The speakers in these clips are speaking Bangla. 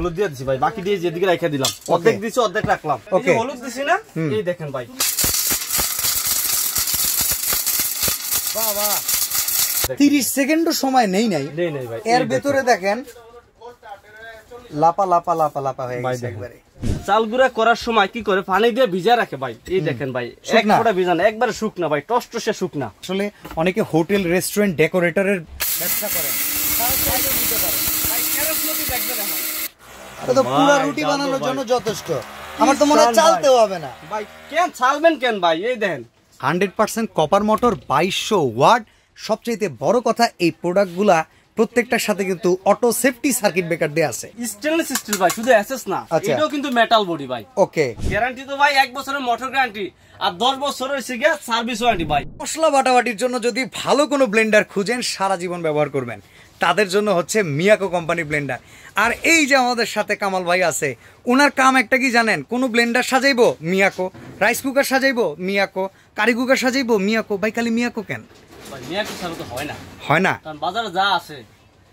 হলুদ দিয়ে দিছি ভাই, বাকি দিয়ে যেদিকে রেখে দিলাম, অর্ধেক দিছি অর্ধেক রাখলাম। এই যে হলুদ দিছি না, এই দেখেন ভাই, বাবা 30 সেকেন্ডও সময় নেই ভাই, এর ভেতরে দেখেন লাপা লাপা লাপা লাপা হয়ে গেছে একবারে। চাল গুঁড়া করার সময় কি করে পানি দিয়ে ভিজা রাখে ভাই, এই দেখেন ভাই, এক ফোঁটা ভিজা না, একবারে শুকনা ভাই, টসটসে শুকনা। আসলে অনেকে হোটেল রেস্টুরেন্ট ডেকোরেটরের ব্যবসা করেন, তারা চাইলে নিতে পারেন ভাই, কেরস নদী দেখবেন এখন এটা তো পুরো রুটি বানানোর জন্য যথেষ্ট। আমার তো মনে হয় চালতেও হবে না ভাই। কেন চালবেন কেন ভাই, এই দেখেন 100% কপার মোটর 2200 ওয়াট। সবচেয়ে বড় কথা এই প্রোডাক্টগুলা প্রত্যেকটার সাথে কিন্তু অটো সেফটি সার্কিট ব্রেকার দেয়া আছে। স্টেনলেস স্টিল ভাই, শুধু এসএস না, এটাও কিন্তু মেটাল বডি ভাই। ওকে, গ্যারান্টি তো ভাই 1 বছরের মোটর গ্যারান্টি আর 10 বছরের সিগা সার্ভিস ওয়ারেন্টি ভাই। মশলা বাটাবাটির জন্য যদি ভালো কোনো ব্লেন্ডার খুঁজেন, সারা জীবন ব্যবহার করবেন, তাদের জন্য হচ্ছে মিয়াকো কোম্পানি ব্লেন্ডার। আর এই যে আমাদের সাথে কামাল ভাই আছে, ওনার কাম একটা কি জানেন, কোনো ব্লেন্ডার সাজাইবো মিয়াকো, রাইস কুকার সাজাইবো মিয়াকো, কারি কুকার সাজাইবো মিয়াকো। ভাই খালি মিয়াকো কেন? মিয়াকো ছাড়া তো হয় না, হয় না, কারণ বাজারে যা আছে,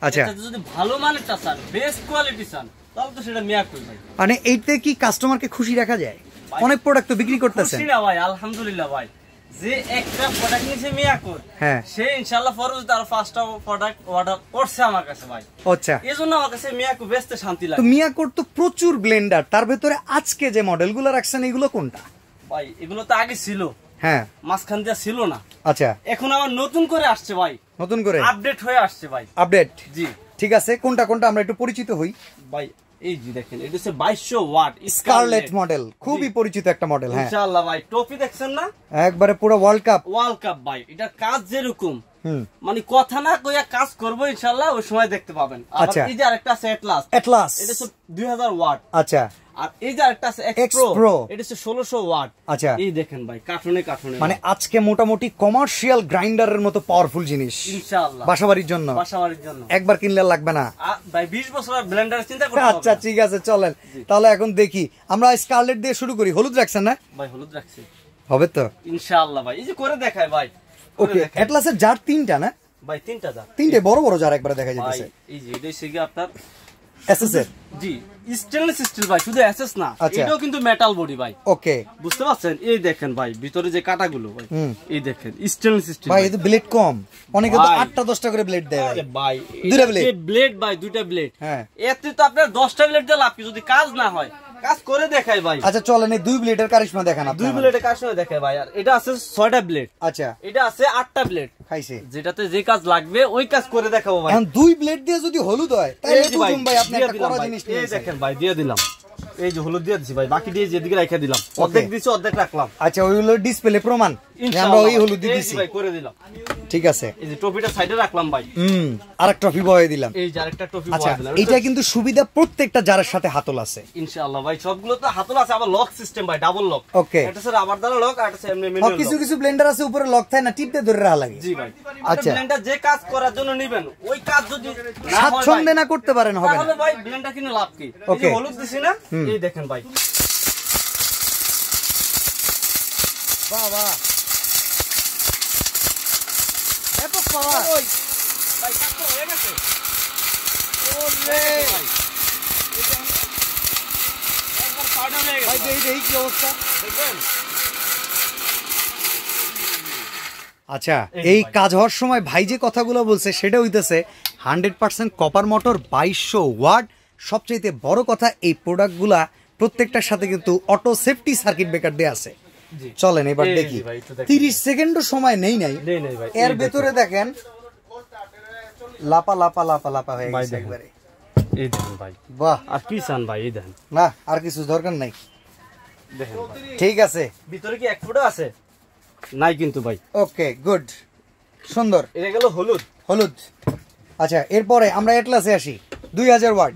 আচ্ছা যদি ভালো মানেরটা চান, বেস্ট কোয়ালিটি চান, তাহলে তো সেটা মিয়াকোই ভাই। মানে এইতে কি কাস্টমারকে খুশি রাখা যায়? অনেক প্রোডাক্ট তো বিক্রি করতেছেন। খুশি না ভাই, আলহামদুলিল্লাহ ভাই, যে একটা প্রোডাক্ট নিছে মিয়াকোর, হ্যাঁ, সে ইনশাআল্লাহ পরবর্তীতে আর 5টা প্রোডাক্ট অর্ডার করছে আমার কাছে ভাই। আচ্ছা, এজন্য আমার কাছে মিয়াকো বেচতে শান্তি লাগে। তো মিয়াকোর তো প্রচুর ব্লেন্ডার, তার ভিতরে আজকে যে মডেলগুলো রাখছেন এগুলো কোনটা? ভাই এগুলো তো আগে ছিল, হ্যাঁ, মাঝখান দিয়ে ছিল না, আচ্ছা, এখন আবার নতুন করে আসছে ভাই, নতুন করে আপডেট হয়ে আসছে ভাই। আপডেট, জি ঠিক আছে, কোনটা কোনটা আমরা একটু পরিচিত হই ভাই। এই যে দেখেন, এটা হচ্ছে 2200 ওয়াট স্কারলেট মডেল, খুবই পরিচিত একটা মডেল। হ্যাঁ ইনশাআল্লাহ ভাই, টপি দেখছেন না, একবারে পুরো ওয়ার্ল্ড কাপ ভাই। এটা কাজ যেরকম, মানে কথা না কইয়া কাজ করবো ইনশাআল্লাহ, ওই সময় দেখতে পাবেন। আচ্ছা, এই যে আরেকটা আছে এটলাস, এটা হচ্ছে 2000 ওয়াট। আচ্ছা, আর এই যে আরেকটা আছে এক্স প্রো, এটা হচ্ছে 1600 ওয়াট। আচ্ছা, এই দেখেন ভাই, কার্টুনে মানে আজকে মোটামুটি কমার্শিয়াল গ্রাইন্ডারের মতো পাওয়ারফুল জিনিস ইনশাআল্লাহ বাসাবাড়ির জন্য, একবার কিনলে লাগবে না ভাই, 20 বছরের ব্লেন্ডার চিন্তা করতে। আচ্ছা ঠিক আছে, চলেন তাহলে এখন দেখি আমরা স্কারলেট দিয়ে শুরু করি। হলুদ রাখছেন না ভাই? হলুদ রাখছি, হবে তো ইনশাআল্লাহ ভাই। এই যে করে দেখায় ভাই। ওকে, এটলাসের জার 3টা না ভাই? 3টা জার, 3টে বড় বড় জার একবারে দেখা যাচ্ছে। এই যে এটা হচ্ছে আপনার এসএস এর, জি স্টেনলেস স্টিল ভাই, শুধু এসএস না, এটাও কিন্তু মেটাল বডি ভাই। ওকে, বুঝতে পারছেন? এই দেখেন ভাই, ভিতরে যে কাটাগুলো ভাই, এই দেখেন স্টেনলেস স্টিল ভাই। এটা ব্লেড কম, অনেকে তো 8টা 10টা করে ব্লেড দেয় ভাই। দুইটা ব্লেড, ব্লেড ভাই, দুইটা ব্লেড। হ্যাঁ, এতে তো আপনার 10টা ব্লেড দিয়ে লাভ কি, যদি কাজ না হয়। কাজ করে দেখাই ভাই। আচ্ছা চলেন, এই 2 ব্লেডের কারিশমা দেখান আপনি। 2 ব্লেডের কারিশমা দেখাই ভাই। আর এটা আছে 6টা ব্লেড। আচ্ছা, এটা আছে 8টা ব্লেড। খাইছে, যেটাতে যে কাজ লাগবে ওই কাজ করে দেখাবো ভাই। এখন 2 ব্লেড দিয়ে যদি হলুদ হয় তাহলে বুঝুন ভাই আপনি একটা করা জিনিস নিয়ে। এই দেখেন ভাই, দিয়ে দিলাম, এই যে হলুদ দিয়ে দিছি ভাই, বাকি দিয়ে যেদিকে রেখে দিলাম, অর্ধেক দিছি অর্ধেক রাখলাম। আচ্ছা, ওইগুলো ডিসপ্লে প্রমাণ আমরা ওই হলুদ দিয়ে দিছি ভাই, করে দিলাম। ঠিক আছে, এই যে টপিটা সাইডে রাখলাম ভাই। আরেকটা টপি বয়ে দিলাম। এই যে আরেকটা টপি আচ্ছা, বয়ে দিলাম। এটা কিন্তু সুবিধা প্রত্যেকটা জারের সাথে হাতল আছে ইনশাআল্লাহ ভাই। সবগুলো তো হাতল আছে, আবার লক সিস্টেম ভাই, ডাবল লক। ওকে, এটা স্যার আবার দ্বারা লক, আর এটা এমনি ম্যানুয়াল লক। কিছু কিছু ব্লেন্ডার আছে উপরে লক থাকে না, টিপতে ধরে রাখা লাগে। জি ভাই। আচ্ছা, ব্লেন্ডার যে কাজ করার জন্য নেবেন, ওই কাজ যদি না হয় স্বাচ্ছন্দ্যে না করতে পারেন হবে না, তাহলে ভাই ব্লেন্ডার কিনে লাভ কি? এই যে হলুদ দিছি না, এই দেখেন ভাই, বাবা ব্যাপক পাওয়ার। ওই ভাই কাজ তো হয়ে গেছে। ওরে ভাই, একবার পাউডার হয়ে গেছে ভাই। এই কি অবস্থা দেখবেন? আচ্ছা, এই কাজ হওয়ার সময় ভাই যে কথাগুলো বলছে সেটা হইতেছে 100% কপার মোটর 2200 ওয়াট। সবচেয়ে বড় কথা এই প্রোডাক্টগুলা প্রত্যেকটার সাথে কিন্তু অটো সেফটি সার্কিট ব্রেকার দেয়া আছে। চলেন এবার দেখি, 30 সেকেন্ডও সময় নেই ভাই, এর ভেতরে দেখেন লাপা লাপা লাপা লাপা হয়ে গেছে একবারে। এই দেখেন ভাই, বাহ, আর কি চান ভাই? এই দেখেন না, আর কিছু দরকার নাই। দেখেন ঠিক আছে, ভিতরে কি 1 ফুটও আছে? নাই কিন্তু ভাই। ওকে, গুড, সুন্দর। এটা গেল হলুদ। আচ্ছা, এরপরে আমরা এটলাসে আসি। 2000 ওয়াট।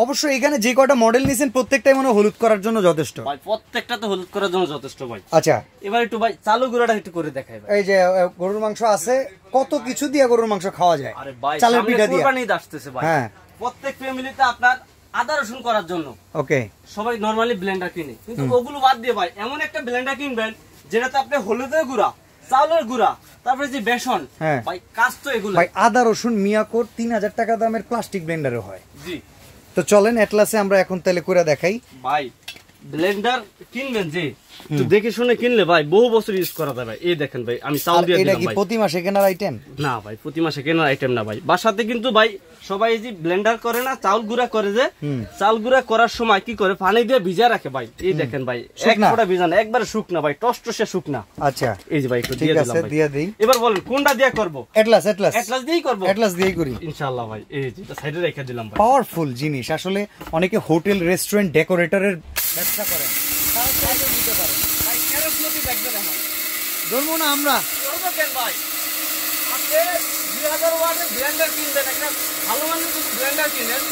অবশ্যই এখানে যে কয়টা মডেল নিছেন প্রত্যেকটাই মনে হলুদ করার জন্য যথেষ্ট ভাই, প্রত্যেকটা তো হলুদ করার জন্য যথেষ্ট ভাই। আচ্ছা, এবার একটু ভাই চালু গুঁড়াটা একটু করে দেখাই ভাই। এই যে গরুর মাংস আছে, কত কিছু দিয়ে গরুর মাংস খাওয়া যায়। আরে ভাই, চালের পিঠা দিয়ে কুরবানি আসতেছে ভাই। হ্যাঁ, প্রত্যেক ফ্যামিলিতে আপনার আদা রসুন করার জন্য ওকে সবাই নরমালি ব্লেন্ডার কিনে, কিন্তু ওগুলো বাদ দিয়ে ভাই এমন একটা ব্লেন্ডার কিনবেন যেটাতে আপনি হলুদের গুঁড়া, চাউলের গুঁড়া, তারপরে যে বেসন, ভাই কাজ তো এগুলো। ভাই আদা রসুন মিয়াকোর 3000 টাকা দামের প্লাস্টিক ব্লেন্ডারে হয়। জি, তো চলেন অ্যাটলাসে আমরা এখন তাহলে করে দেখাই ভাই। ব্লেন্ডার কিনবেন যে তো দেখে শুনে কিনলে ভাই বহু বছর ইউজ করা যায় ভাই। এই দেখেন ভাই আমি চাল দিয়ে দিলাম ভাই। এটা কি প্রতি মাসে কেনার আইটেম? না ভাই প্রতি মাসে কেনার আইটেম না ভাই। বাসাতে কিন্তু ভাই সবাই যে ব্লেন্ডার করে না, চাল গুঁড়া করে, যে চাল গুঁড়া করার সময় কি করে পানি দিয়ে ভিজা রাখে ভাই। এই দেখেন ভাই এক ফোঁটা ভিজা না, একবারে শুকনা ভাই, টসটসে শুকনা। আচ্ছা এই যে ভাই একটু দিয়ে দিলাম ভাই। দিয়ে দেই। এবার বলেন কোনটা দিয়ে করব? অ্যাটলাস দিয়েই করব। অ্যাটলাস দিয়েই করি ইনশাআল্লাহ ভাই। এই যে সাইডে রেখে দিলাম ভাই। পাওয়ারফুল জিনিস। আসলে অনেকে হোটেল রেস্টুরেন্ট ডেকোরেটরের ব্যবসা করেন, তারা চাইলে নিতে পারেন ভাই। কেরস নদী দেখবেন এখন ধরবো না আমরা করব কেন ভাই? আপনি 2000 ওয়াটের ব্লেন্ডার কিনবেন, একটা ভালো মানের যদি ব্লেন্ডার কিনেন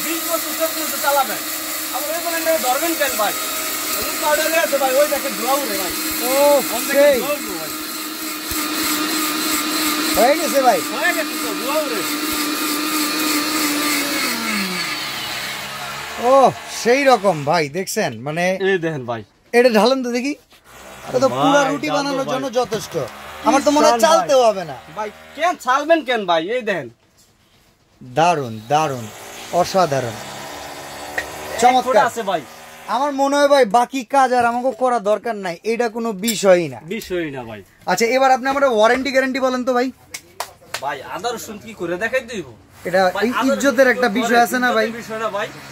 20 বছর পর্যন্ত চালাবেন। আবার ওই ব্লেন্ডারে ধরবেন কেন ভাই? ওই পাউডারে আছে ভাই, ওই দেখেন ধোয়া উড়ে ভাই। ও সেই হয়ে গেছে ভাই, হয়ে গেছে তো ধোয়া উড়ে। ও সেই রকম ভাই, দেখছেন মানে এই দেখেন ভাই, এটা ঢালেন তো দেখি। এটা তো পুরো রুটি বানানোর জন্য যথেষ্ট। আমার তো মনে হয় চালতেও হবে না ভাই। কেন চালবেন কেন ভাই? এই দেখেন দারুন দারুন, অসাধারণ, চমৎকার আছে ভাই। আমার মনে হয় ভাই বাকি কাজ আর আমাকে করা দরকার নাই, এটা কোনো বিষয়ই না ভাই। আচ্ছা এবার আপনি আমার ওয়ারেন্টি গ্যারান্টি বলেন তো ভাই। ভাই আদা রসুন কি করে দেখাই দিব? এটা ইজ্জতের একটা বিষয় আছে না ভাই?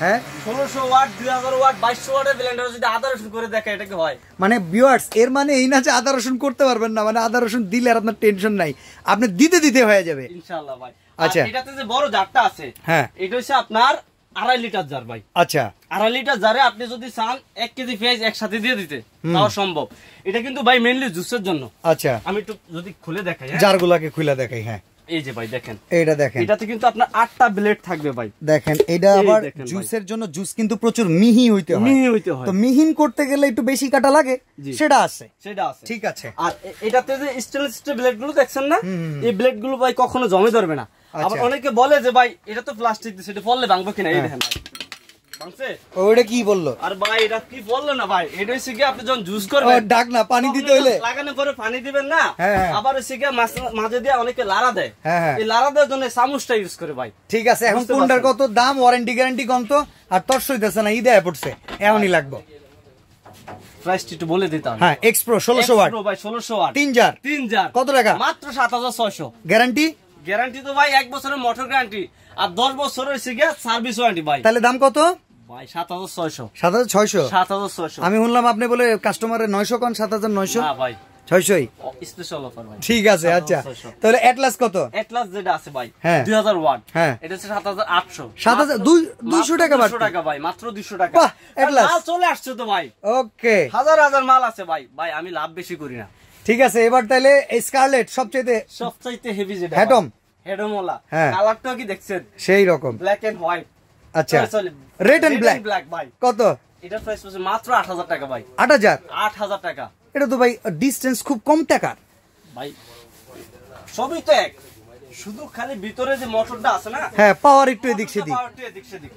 হ্যাঁ 1600 ওয়াট 2000 ওয়াট 2200 ওয়াটের ব্লেন্ডার যদি আদা রসুন করে দেখায় এটা কি হয়? মানে ভিউয়ার্স এর মানে এই না যে আদা রসুন করতে পারবেন না, মানে আদা রসুন দিলে আর আপনার টেনশন নাই, আপনি দিতে হয়ে যাবে ইনশাআল্লাহ ভাই। আচ্ছা এটাতে যে বড় জারটা আছে, হ্যাঁ এটা হচ্ছে আপনার 2.5 লিটার জার ভাই। আচ্ছা 2.5 লিটার জারে আপনি যদি চান 1 কেজি পেঁয়াজ একসাথে দিয়ে দিতে তাও সম্ভব। এটা কিন্তু ভাই মেইনলি জুসের জন্য। আচ্ছা আমি একটু যদি খুলে দেখাই, জারগুলোকে খুলে দেখাই। হ্যাঁ এই যে ভাই দেখেন, এইটা দেখেন, এটাতে কিন্তু আপনার 8টা ব্লেড থাকবে ভাই। দেখেন এটা আবার জুসের জন্য, জুস কিন্তু প্রচুর মিহি হইতে হয়, তো মিহিন করতে গেলে একটু বেশি কাটা লাগে, সেটা আছে ঠিক আছে। আর এটাতে যে স্টেনলেস স্টিল ব্লেড গুলো দেখছেন না, এই ব্লেড গুলো ভাই কখনো জমে ধরবে না। আবার অনেকে বলে যে ভাই এটা তো প্লাস্টিক দিয়ে, সেটা পড়লে ভাঙবো কিনা। এই দেখেন ভাই ভাঙছে। ওটা কি বললো? আর ভাই এটা কি বললো না ভাই, এটা হচ্ছে কি আপনি যখন জুস করবেন ডাক না পানি দিতে হইলে লাগানোর পরে পানি দিবেন না, আবার হচ্ছে কি মাঝে দিয়ে অনেকে লাড়া দেয়, এই লাড়া দেওয়ার জন্য চামচটা ইউজ করে ভাই। ঠিক আছে, এখন কোনটার কত দাম, ওয়ারেন্টি গ্যারান্টি কত, আর তর্স হইতেছে না, ঈদে পড়ছে এমনই লাগবে। প্রাইসটা একটু বলে দিতাম। হ্যাঁ এক্সপ্রো 1600 ওয়াট ভাই, 1600 ওয়াট 3 জার কত টাকা? মাত্র 7600। গ্যারান্টি তো ভাই 1 বছরের মোটর গ্যারান্টি আর 10 বছরের হচ্ছে কি সার্ভিস ওয়ারেন্টি ভাই। তাহলে দাম কত ভাই? 7600। 7600। আমি শুনলাম আপনি বলে কাস্টমারের 900 কোন 7900? না ভাই 600ই স্পেশাল অফার ভাই। ঠিক আছে আচ্ছা, তাহলে অ্যাটলাস কত? অ্যাটলাস যেটা আছে ভাই 2000 ওয়াট, এটা হচ্ছে 7800। 200 টাকা বাড়ছে। 200 টাকা ভাই, মাত্র 200 টাকা। মাল চলে আসছে তো ভাই। ওকে, হাজার হাজার মাল আছে ভাই। ভাই আমি লাভ বেশি করি না। ঠিক আছে, এবার তাহলে স্কারলেট সবচাইতে হেভি যেটা, হেডমওয়ালা কালারটা কি দেখছেন? সেই রকম ব্ল্যাক এন্ড হোয়াইট। আচ্ছা রেড এন্ড ব্ল্যাক ভাই। কত? এটার প্রাইস হচ্ছে মাত্র 8000 টাকা ভাই। 8000 টাকা। এটা তো ভাই ডিসটেন্স খুব কম টাকা ভাই। সবই তো এক, শুধু খালি ভিতরে যে মোটরটা আছে না, হ্যাঁ পাওয়ার একটু এদিক সেদিক,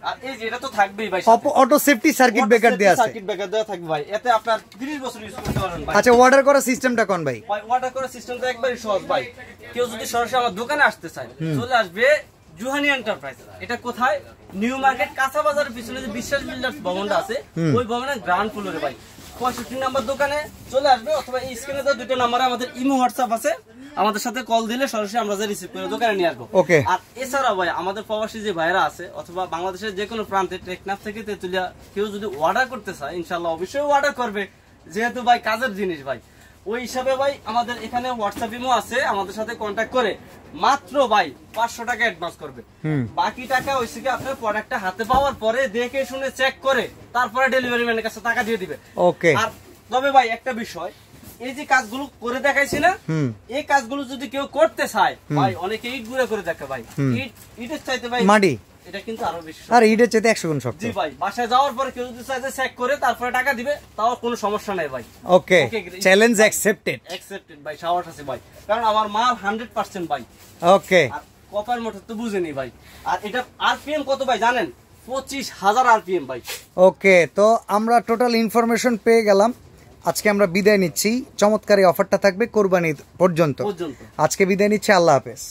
আর এই যে এটা তো থাকবেই ভাই, অটো সেফটি সার্কিট ব্রেকার দেয়া আছে, সার্কিট ব্রেকার দেয়া থাকবে ভাই। এতে আপনার 30 বছর ইউজ করতে পারবেন ভাই। আচ্ছা অর্ডার করার সিস্টেমটা কোন ভাই? অর্ডার করার সিস্টেমটা একবারই সহজ ভাই। কেউ যদি সরাসরি আমার দোকানে আসতে চায়, চলে আসবে জুহানি এন্টারপ্রাইজ। এটা কোথায়? নিউ মার্কেট কাঁচা বাজারের পিছনে যে বিশ্বাস বিল্ডার্স ভবনটা আছে, ওই ভবনের গ্রাউন্ড ফ্লোরে ভাই 65 নাম্বার দোকানে চলে আসবে, অথবা এই স্ক্রিনে দেওয়া দুটো নাম্বারে আমাদের ইমো হোয়াটসঅ্যাপ আছে, আমাদের সাথে কল দিলে সরাসরি আমরা যে রিসিভ করে দোকানে নিয়ে আসবো। আর এছাড়াও ভাই আমাদের প্রবাসী যে ভাইরা আছে, অথবা বাংলাদেশের যে কোনো প্রান্তে, টেকনাফ থেকে তেতুলিয়া, কেউ যদি অর্ডার করতে চায় ইনশাআল্লাহ অবশ্যই অর্ডার করবে, যেহেতু ভাই কাজের জিনিস ভাই। ওই হিসাবে ভাই আমাদের এখানে হোয়াটসঅ্যাপ ইমো আছে, আমাদের সাথে কন্ট্যাক্ট করে মাত্র ভাই 500 টাকা অ্যাডভান্স করবে। বাকি টাকা ওইসে কি আপনার প্রোডাক্টটা হাতে পাওয়ার পরে দেখে শুনে চেক করে তারপরে ডেলিভারি ম্যানের কাছে টাকা দিয়ে দিবে। আর তবে ভাই একটা বিষয়, এই যে কাজগুলো করে দেখাইছি না, এই কাজগুলো যদি কেউ করতে চায় ভাই, অনেকে ইট গুঁড়া করে দেখে ভাই, ইটের চাইতে ভাই মাটি এটা কিন্তু আরো বেশি, আর ইটের চাইতে 100 গুণ শক্ত। জি ভাই, বাসায় যাওয়ার পরে কেউ যদি চায় যে চেক করে তারপরে টাকা দিবে, তাও কোনো সমস্যা নাই ভাই। ওকে, চ্যালেঞ্জ অ্যাকসেপ্টেড ভাই, সাহস আছে ভাই, কারণ আমার মাল 100% ভাই। ওকে, আর কপার মোটর তো বুঝেনি ভাই। আর এটা আরপিএম কত ভাই জানেন? 25000 আরপিএম ভাই। ওকে, তো আমরা টোটাল ইনফরমেশন পেয়ে গেলাম। আজকে আমরা বিদায় নিচ্ছি। চমৎকার এই অফারটা থাকবে কোরবানি পর্যন্ত। আজকে বিদায় নিচ্ছি, আল্লাহ হাফেজ।